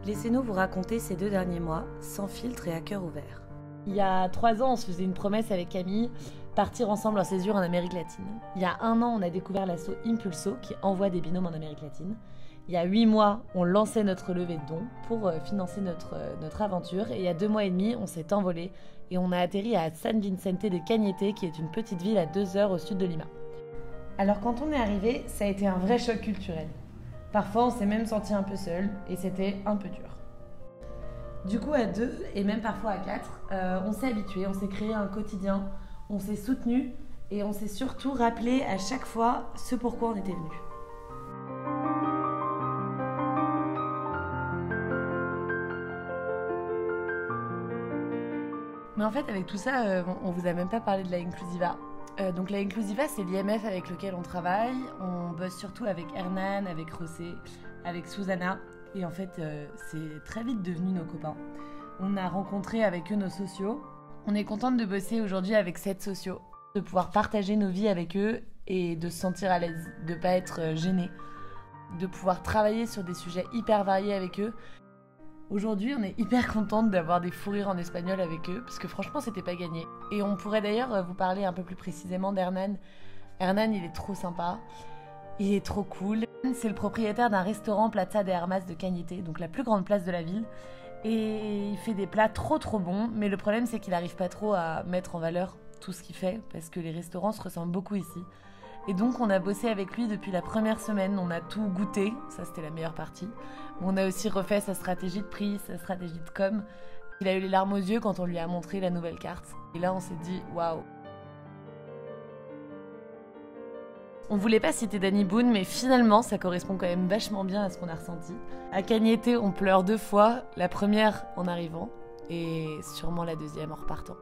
Laissez-nous vous raconter ces 2 derniers mois, sans filtre et à cœur ouvert. Il y a 3 ans, on se faisait une promesse avec Camille, partir ensemble en césure en Amérique latine. Il y a 1 an, on a découvert l'asso Impulso qui envoie des binômes en Amérique latine. Il y a 8 mois, on lançait notre levée de dons pour financer notre aventure. Et il y a 2 mois et demi, on s'est envolé et on a atterri à San Vicente de Cañete, qui est une petite ville à 2 heures au sud de Lima. Alors quand on est arrivé, ça a été un vrai choc culturel. Parfois, on s'est même senti un peu seul et c'était un peu dur. Du coup, à 2 et même parfois à 4, on s'est habitué, on s'est créé un quotidien, on s'est soutenu et on s'est surtout rappelé à chaque fois ce pourquoi on était venu. Mais en fait, avec tout ça, on vous a même pas parlé de la Inclusiva. Donc la Inclusiva, c'est l'IMF avec lequel on travaille. On bosse surtout avec Hernan, avec José, avec Susanna. Et en fait, c'est très vite devenu nos copains. On a rencontré avec eux nos sociaux. On est contente de bosser aujourd'hui avec 7 sociaux, de pouvoir partager nos vies avec eux et de se sentir à l'aise, de ne pas être gênés, de pouvoir travailler sur des sujets hyper variés avec eux. Aujourd'hui, on est hyper contente d'avoir des fous rires en espagnol avec eux, parce que franchement, c'était pas gagné. Et on pourrait d'ailleurs vous parler un peu plus précisément d'Hernan. Hernan, il est trop sympa, il est trop cool. C'est le propriétaire d'un restaurant Plaza de Armas de Cañete, donc la plus grande place de la ville. Et il fait des plats trop bons, mais le problème, c'est qu'il n'arrive pas trop à mettre en valeur tout ce qu'il fait, parce que les restaurants se ressemblent beaucoup ici. Et donc, on a bossé avec lui depuis la première semaine. On a tout goûté. Ça, c'était la meilleure partie. Mais on a aussi refait sa stratégie de prix, sa stratégie de com. Il a eu les larmes aux yeux quand on lui a montré la nouvelle carte. Et là, on s'est dit, waouh. On voulait pas citer Danny Boone, mais finalement, ça correspond quand même vachement bien à ce qu'on a ressenti. À Cañete, on pleure 2 fois. La première en arrivant et sûrement la deuxième en repartant.